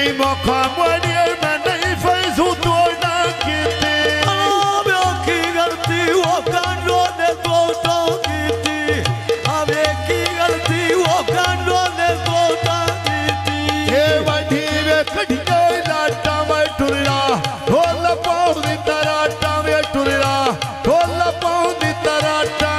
नहीं मौका मोड़िए मैं नहीं फैसू तो ना कीती की गलती वो कांडो ने तो कीती अबे की गलती वो कांडो ने तो कीती ये बड़ी वे कढ़ियो लाटा में टुरला ढोल पाउं दी तराटा में टुरला ढोल पाउं दी तराटा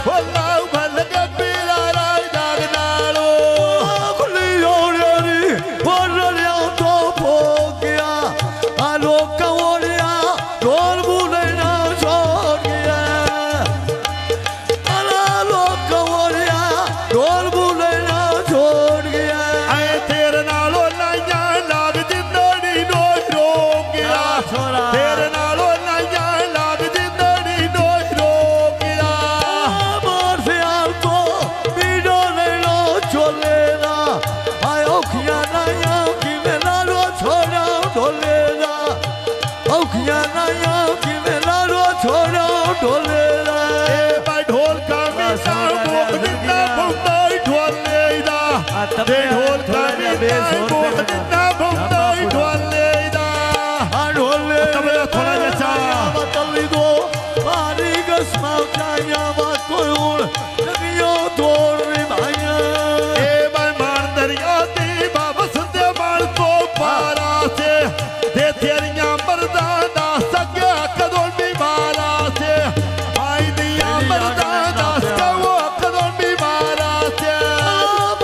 ढोल का ढोल थोड़ा जैसा तल्ली दो मारी गस्मा काया बात कोई लगियो तोड़ रे भाइया ए मैं मार दरिया दी वापस दे मार तो पारा से दे तेरियां मर्दाना सके कदों भी मारा से आई दिया मर्दाना सके वो कदों भी मारा से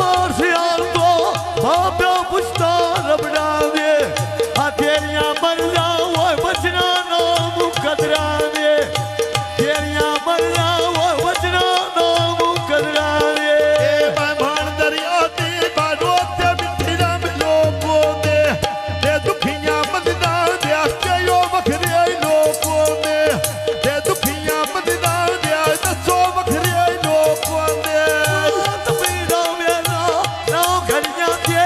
मोर से आल तो बापे पुछता रबड़ा दे आ तेरियां मर्दा वो बचना नो मुकदरा दे तेरियां मर्दा वो बचना नो मुकदरा दे ए मैं मार दरिया दी बाडो ते मिठीरा लोगों दे दुखियां मदना दे के यो वखरे लोगों दे दुखियां मदना दे दसो वखरे लोगों दे तमीरा मेरा ना घड़ियां के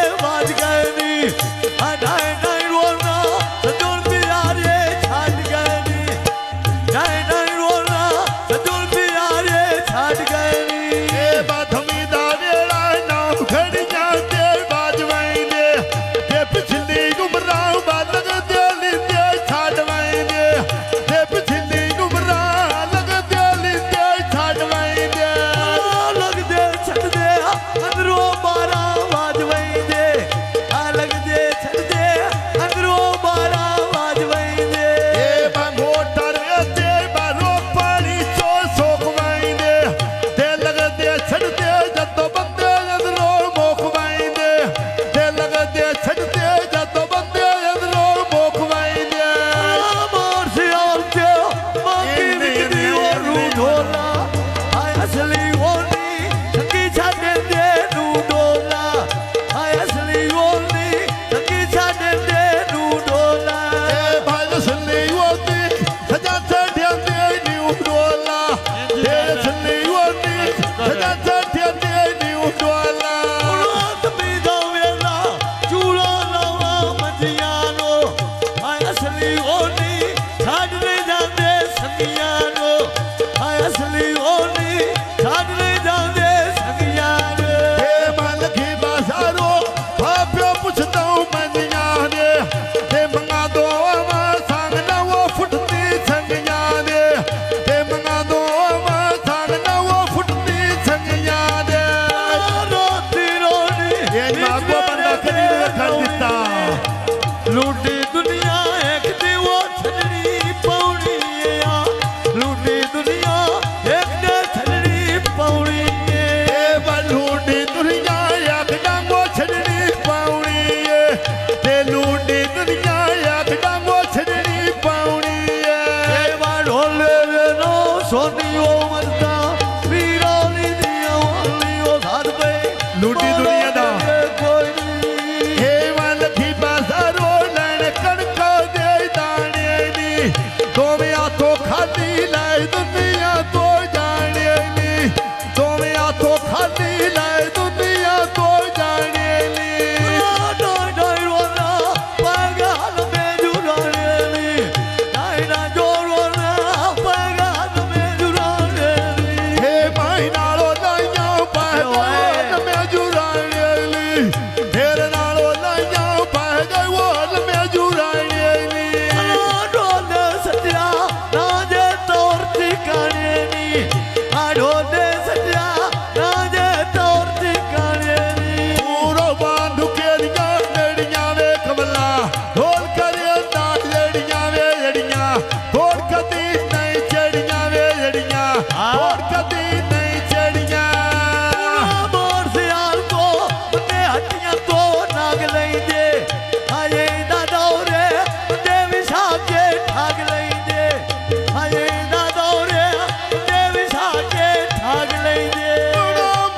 कदी कर दिता लूटी दुनिया एक दिवो छलनी पौड़ी आ लूटी दुनिया एक दे छलनी पौड़ी ए बलूटी दुनिया एक डांगो छड़नी पाउनी ते लूटी दुनिया एक डांगो छड़नी पाउनी ए ढोले नो सोनियो मरता वीरानी दिया वालियो साथ पे लूटी दुनिया दा कोई नहीं हे मन की बाजारो लण कणका दे दाने नी दोवे हाथों खाली लाए दुनिया तो जाने नी दोवे हाथों खाली लाए दुनिया तो जाने नी डाई डाई रोना पागल में जुराने नी डाई ना जो रोना पागल में जुराने नी हे भाई नालो लाइया पागल में जुराने ली तेरे नालो लाइया पागल में जुराने ली ढोले सजा ना जे तोर ठिकाने नी ढोले सजा ना जे तोर ठिकाने नी पूरो बांधु केरिया लेड़िया वे कमला ढोल करे नाच लेड़िया वे लड़िया ढोल कदी नहीं चढ़िया वे लड़िया ढोल कदी नहीं चढ़िया मोर सियाल को बने हट्टियां को नाग लेंदे आये दादौरे बने विशाखे ठाग लेंदे आये दादौरे बने विशाखे ठाग लेंदे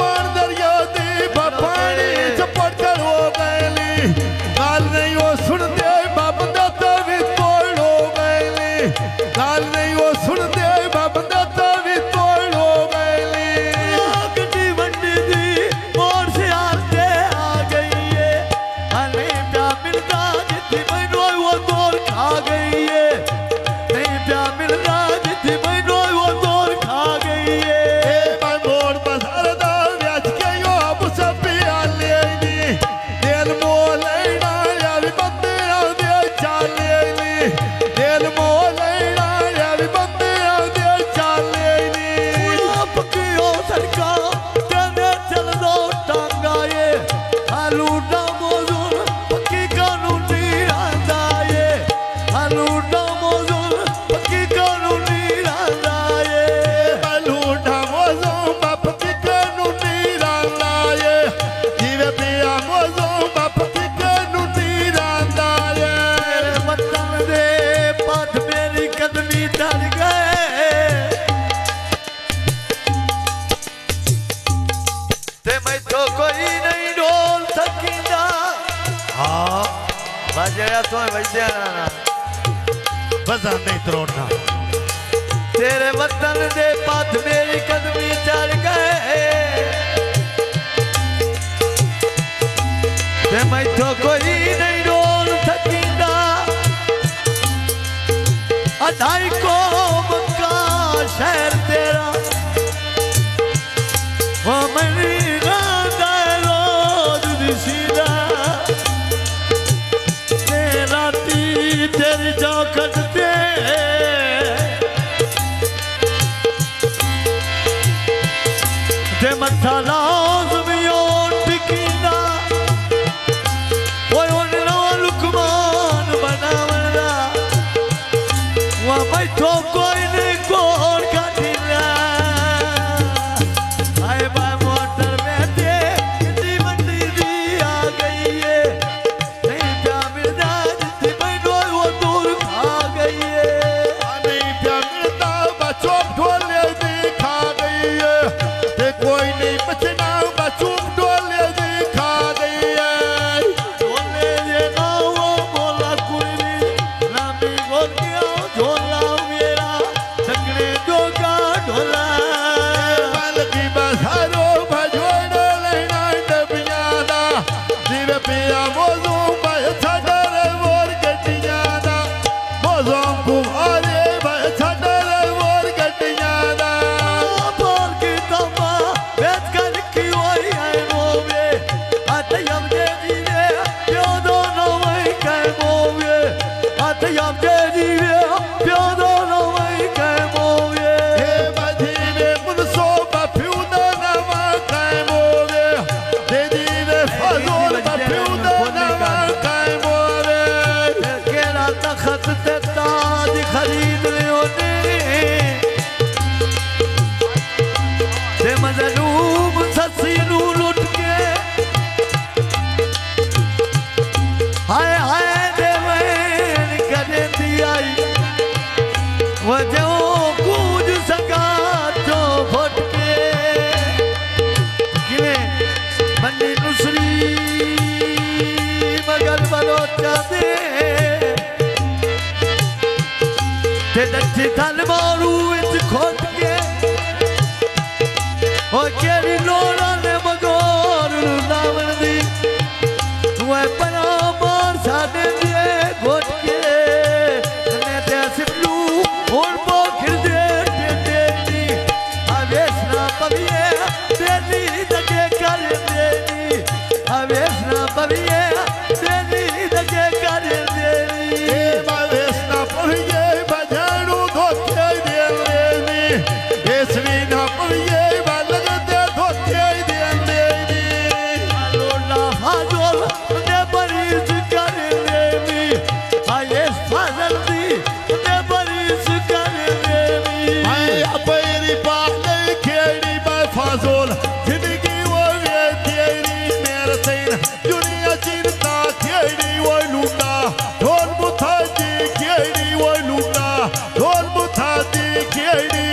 मार दरिया दी पानी चपट कर हो गईली गाल नहीं वो सुनते बाप दाता भी तोड़ हो गईली गाल नहीं वो सुनते बाप दाता भी तोड़ हो गईली गड्डी वंडी दी मोर सियाल ते आ गई है हले प्या मिलता जितनी मैनों वो तोर खा गई है नहीं प्या मिलता जितनी मैनों वो तोर खा गई है ए मैं मोड़ बाजार दा व्याज के यो अब सब पियाले नी दिल मोल लेना या भी बंदे दे चाले नी दिल मोल लेना या भी बंदे दे चाले नी पक्कियो सड़का तेने चल दो टांगा ये आलूडा मौजूद पक्की कानूनी रांदा ये आलूडा मौजूद पक्की कानूनी रांदा ये बलूटा मोजो बाप की कानूनी रांदा ये जीवे पिया मोजो बाप की कानूनी रांदा ये तेरे वतन दे पथ मेरी कदमी चढ़ गए ते मैं तो कोई नहीं ढोल सकींदा हाँ बजया तो बजया ना बजा नहीं तरोड़ना तेरे वतन दे पथ मेरी कदमी चढ़ गए ते मैं तो कोई नहीं ढोल सकींदा अढ़ाई को मक्का शहर तेरा वो मेरी रांदा रोज दिसीदा तेरा ती तेरी चौखट ते ते मत्था लाज़मी ओन टिकींदा ओए ओन नवा लुकमान बनावंदा वा बैठो कोई नहीं कोर काटिला आए बाय मोटर में ते कितनी मंडी दी आ गई है नहीं प्या मिलता जितनी मैनों वो दूर खा गई है नहीं प्या मिलता बच्चों ढोले दिखा गई है ते कोई नहीं बचना बच्चों ढोले दिखा गई है ढोले ये ना वो बोला कोई नहीं रामी बोल गया ढोला मेरा झगड़े जोगा ढोला बल की बसारो भजोड़ लेना डबिया दा जीवे पिया मोजो भाई छडर वोर गड्डिया दा मोजो कुमारे भाई छडर वोर गड्डिया दा बोल की तमा बेच कर की वही है मोवे आते हम दे दिए प्यो दोनों वही कह मोवे आते हम दे दिए प्यो दोनों वही कह मोवे हे बधी में मुनसो बफ्यूदा नवा काय मोवे दे दी वे फजोल बफ्यूदा बच्चा दे ते डठी थल मारू विच खोट के ओ केड़ी लोड़ा ने मगोर लावण दी वे परा मार साडे दिए घोट के ने ते सिपलू और बोखिर दे देनी आवेश ना पविए देनी दगे कर देनी आवेश ना पविए देनी दगे कर देनी वेसना पविए भजनू धोते देनी एसवी ना पविए लगते धोते देनी लोला फाजोल ने बरीज कर देनी आवेश फाजल दी ने बरीज कर देनी अपनी पाले खेड़ी बाय फाजोल जिंदगी वो वे तेरी मेरे सैन दुनिया चिंता खेड़ी वो लूटा ढोल मुथा दी खेड़ी वो लूटा ढोल मुथा दी खेड़ी